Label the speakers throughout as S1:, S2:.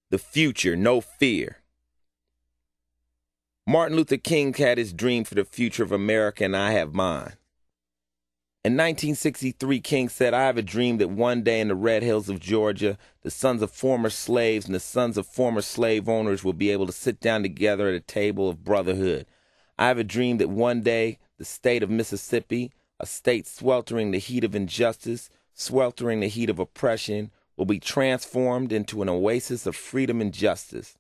S1: The future, no fear. Martin Luther King had his dream for the future of America, and I have mine. In 1963, King said, "I have a dream that one day in the red hills of Georgia, the sons of former slaves and the sons of former slave owners will be able to sit down together at a table of brotherhood. I have a dream that one day the state of Mississippi, a state sweltering the heat of injustice, sweltering the heat of oppression, will be transformed into an oasis of freedom and justice."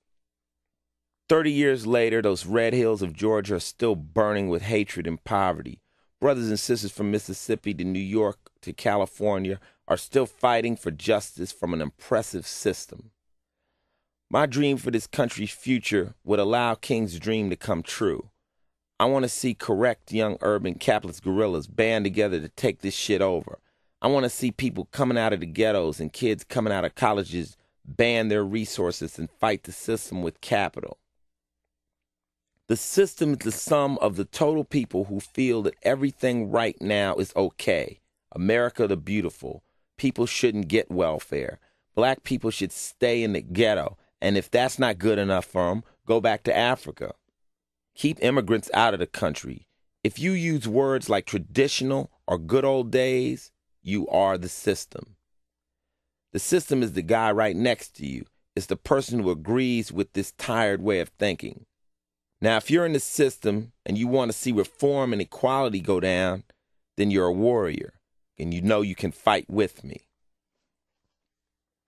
S1: 30 years later, those red hills of Georgia are still burning with hatred and poverty. Brothers and sisters from Mississippi to New York to California are still fighting for justice from an oppressive system. My dream for this country's future would allow King's dream to come true. I want to see correct young urban capitalist guerrillas band together to take this shit over. I want to see people coming out of the ghettos and kids coming out of colleges band their resources and fight the system with capital. The system is the sum of the total people who feel that everything right now is okay. America the beautiful. People shouldn't get welfare. Black people should stay in the ghetto. And if that's not good enough for them, go back to Africa. Keep immigrants out of the country. If you use words like traditional or good old days, you are the system. The system is the guy right next to you. It's the person who agrees with this tired way of thinking. Now, if you're in the system and you want to see reform and equality go down, then you're a warrior, and you know you can fight with me.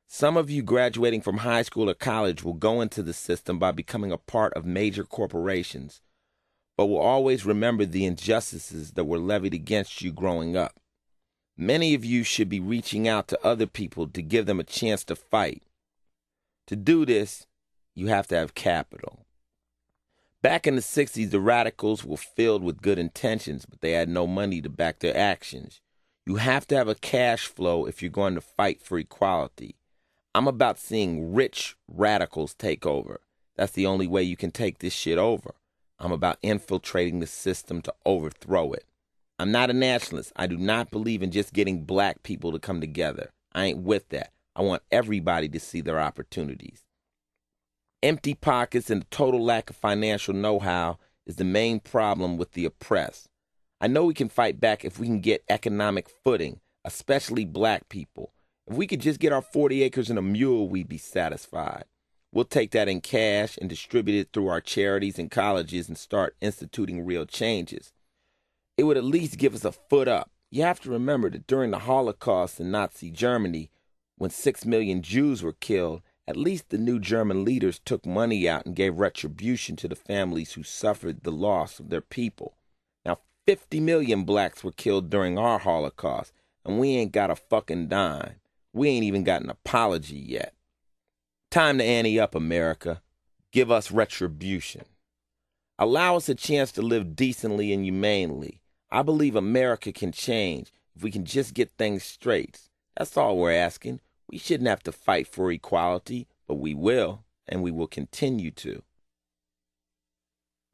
S1: Some of you graduating from high school or college will go into the system by becoming a part of major corporations, but will always remember the injustices that were levied against you growing up. Many of you should be reaching out to other people to give them a chance to fight. To do this, you have to have capital. Back in the 60s, the radicals were filled with good intentions, but they had no money to back their actions. You have to have a cash flow if you're going to fight for equality. I'm about seeing rich radicals take over. That's the only way you can take this shit over. I'm about infiltrating the system to overthrow it. I'm not a nationalist. I do not believe in just getting black people to come together. I ain't with that. I want everybody to see their opportunities. Empty pockets and the total lack of financial know-how is the main problem with the oppressed. I know we can fight back if we can get economic footing, especially black people. If we could just get our 40 acres and a mule, we'd be satisfied. We'll take that in cash and distribute it through our charities and colleges and start instituting real changes. It would at least give us a foot up. You have to remember that during the Holocaust in Nazi Germany, when 6 million Jews were killed, at least the new German leaders took money out and gave retribution to the families who suffered the loss of their people. Now, 50 million blacks were killed during our Holocaust, and we ain't got a fucking dime. We ain't even got an apology yet. Time to ante up, America. Give us retribution. Allow us a chance to live decently and humanely. I believe America can change if we can just get things straight. That's all we're asking. We shouldn't have to fight for equality, but we will, and we will continue to.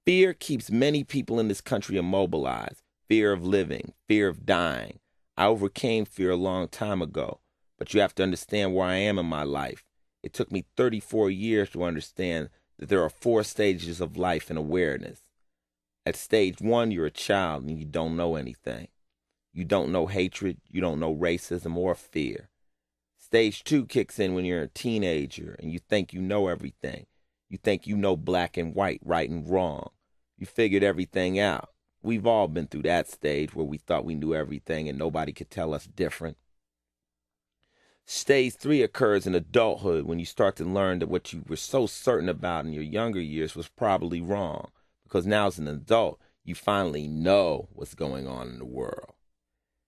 S1: Fear keeps many people in this country immobilized. Fear of living, fear of dying. I overcame fear a long time ago, but you have to understand where I am in my life. It took me 34 years to understand that there are 4 stages of life and awareness. At stage 1, you're a child and you don't know anything. You don't know hatred, you don't know racism or fear. Stage 2 kicks in when you're a teenager and you think you know everything. You think you know black and white, right and wrong. You figured everything out. We've all been through that stage where we thought we knew everything and nobody could tell us different. Stage 3 occurs in adulthood when you start to learn that what you were so certain about in your younger years was probably wrong. Because now as an adult, you finally know what's going on in the world.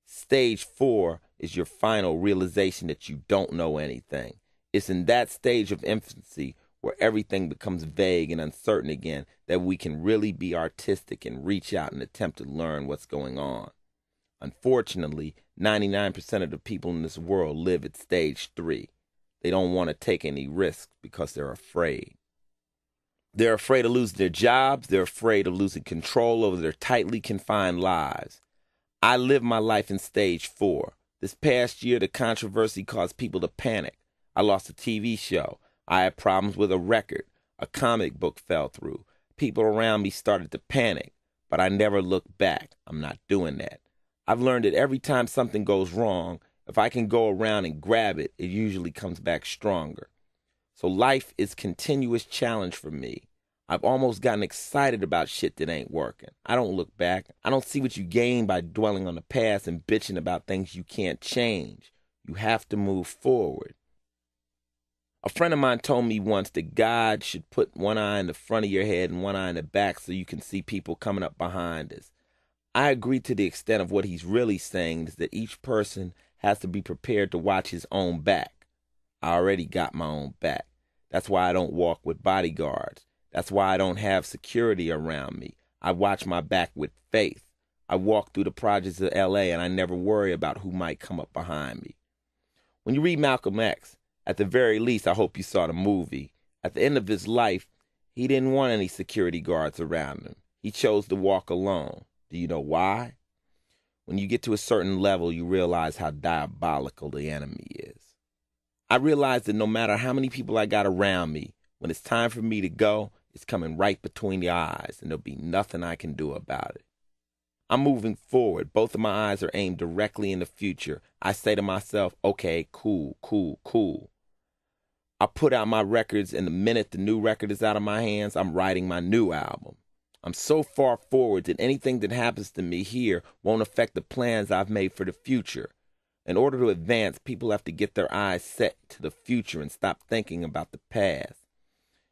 S1: Stage 4 is your final realization that you don't know anything. It's in that stage of infancy where everything becomes vague and uncertain again that we can really be artistic and reach out and attempt to learn what's going on. Unfortunately, 99% of the people in this world live at stage 3. They don't want to take any risks because they're afraid. They're afraid of losing their jobs. They're afraid of losing control over their tightly confined lives. I live my life in stage 4. This past year, the controversy caused people to panic. I lost a TV show. I had problems with a record. A comic book fell through. People around me started to panic, but I never looked back. I'm not doing that. I've learned that every time something goes wrong, if I can go around and grab it, it usually comes back stronger. So life is continuous challenge for me. I've almost gotten excited about shit that ain't working. I don't look back. I don't see what you gain by dwelling on the past and bitching about things you can't change. You have to move forward. A friend of mine told me once that God should put one eye in the front of your head and one eye in the back so you can see people coming up behind us. I agree to the extent of what he's really saying is that each person has to be prepared to watch his own back. I already got my own back. That's why I don't walk with bodyguards. That's why I don't have security around me. I watch my back with faith. I walk through the projects of L.A. and I never worry about who might come up behind me. When you read Malcolm X, at the very least, I hope you saw the movie. At the end of his life, he didn't want any security guards around him. He chose to walk alone. Do you know why? When you get to a certain level, you realize how diabolical the enemy is. I realize that no matter how many people I got around me, when it's time for me to go, it's coming right between the eyes, and there'll be nothing I can do about it. I'm moving forward. Both of my eyes are aimed directly in the future. I say to myself, okay, cool. I put out my records, and the minute the new record is out of my hands, I'm writing my new album. I'm so far forward that anything that happens to me here won't affect the plans I've made for the future. In order to advance, people have to get their eyes set to the future and stop thinking about the past.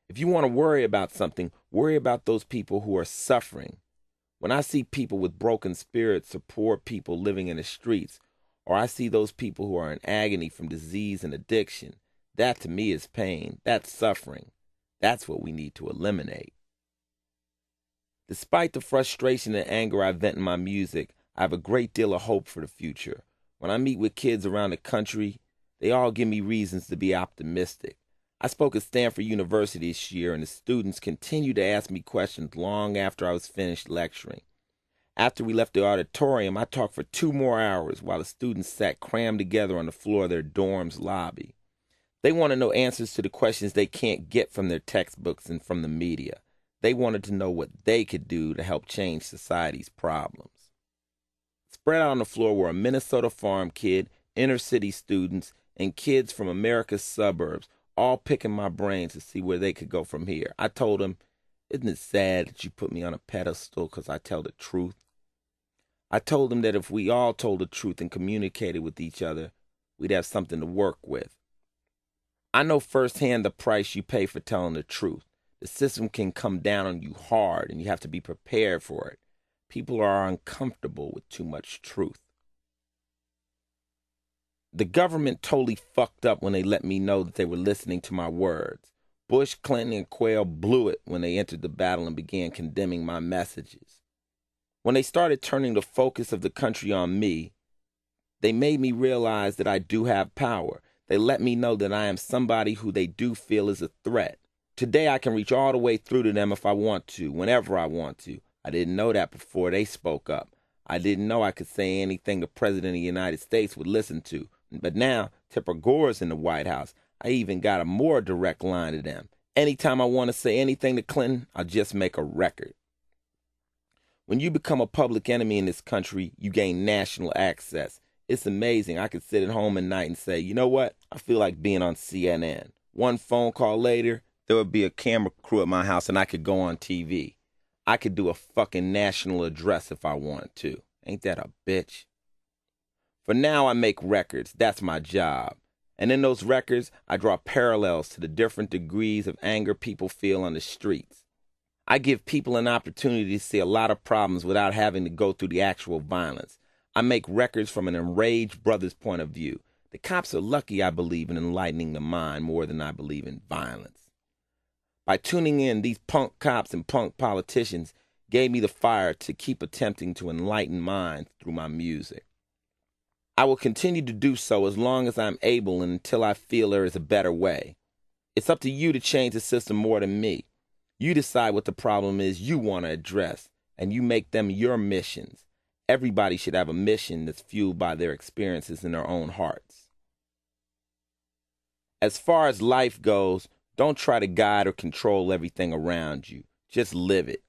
S1: If you want to worry about something, worry about those people who are suffering. When I see people with broken spirits or poor people living in the streets, or I see those people who are in agony from disease and addiction, that to me is pain. That's suffering. That's what we need to eliminate. Despite the frustration and anger I vent in my music, I have a great deal of hope for the future. When I meet with kids around the country, they all give me reasons to be optimistic. I spoke at Stanford University this year, and the students continued to ask me questions long after I was finished lecturing. After we left the auditorium, I talked for 2 more hours while the students sat crammed together on the floor of their dorm's lobby. They want to know answers to the questions they can't get from their textbooks and from the media. They wanted to know what they could do to help change society's problems. Spread out on the floor were a Minnesota farm kid, inner city students, and kids from America's suburbs, all picking my brains to see where they could go from here. I told them, isn't it sad that you put me on a pedestal because I tell the truth? I told them that if we all told the truth and communicated with each other, we'd have something to work with. I know firsthand the price you pay for telling the truth. The system can come down on you hard, and you have to be prepared for it. People are uncomfortable with too much truth. The government totally fucked up when they let me know that they were listening to my words. Bush, Clinton, and Quayle blew it when they entered the battle and began condemning my messages. When they started turning the focus of the country on me, they made me realize that I do have power. They let me know that I am somebody who they do feel is a threat. Today I can reach all the way through to them if I want to, whenever I want to. I didn't know that before they spoke up. I didn't know I could say anything the President of the United States would listen to. But now, Tipper Gore's in the White House. I even got a more direct line to them. Anytime I want to say anything to Clinton, I'll just make a record. When you become a public enemy in this country, you gain national access. It's amazing. I could sit at home at night and say, you know what? I feel like being on CNN. One phone call later, there would be a camera crew at my house and I could go on TV. I could do a fucking national address if I wanted to. Ain't that a bitch? For now, I make records. That's my job. And in those records, I draw parallels to the different degrees of anger people feel on the streets. I give people an opportunity to see a lot of problems without having to go through the actual violence. I make records from an enraged brother's point of view. The cops are lucky I believe in enlightening the mind more than I believe in violence. By tuning in, these punk cops and punk politicians gave me the fire to keep attempting to enlighten minds through my music. I will continue to do so as long as I'm able and until I feel there is a better way. It's up to you to change the system more than me. You decide what the problem is you want to address, and you make them your missions. Everybody should have a mission that's fueled by their experiences in their own hearts. As far as life goes, Don't try to guide or control everything around you. Just live it.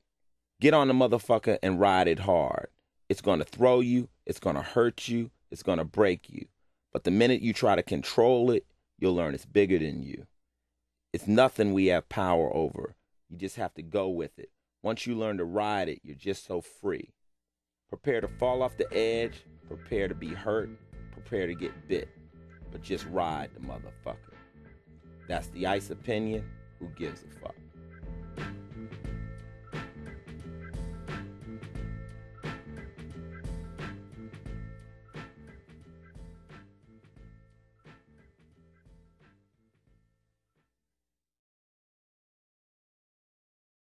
S1: Get on the motherfucker and ride it hard. It's going to throw you. It's going to hurt you. It's going to break you. But the minute you try to control it, you'll learn it's bigger than you. It's nothing we have power over. You just have to go with it. Once you learn to ride it, you're just so free. Prepare to fall off the edge. Prepare to be hurt. Prepare to get bit. But just ride the motherfucker. That's the Ice opinion. Who gives a fuck?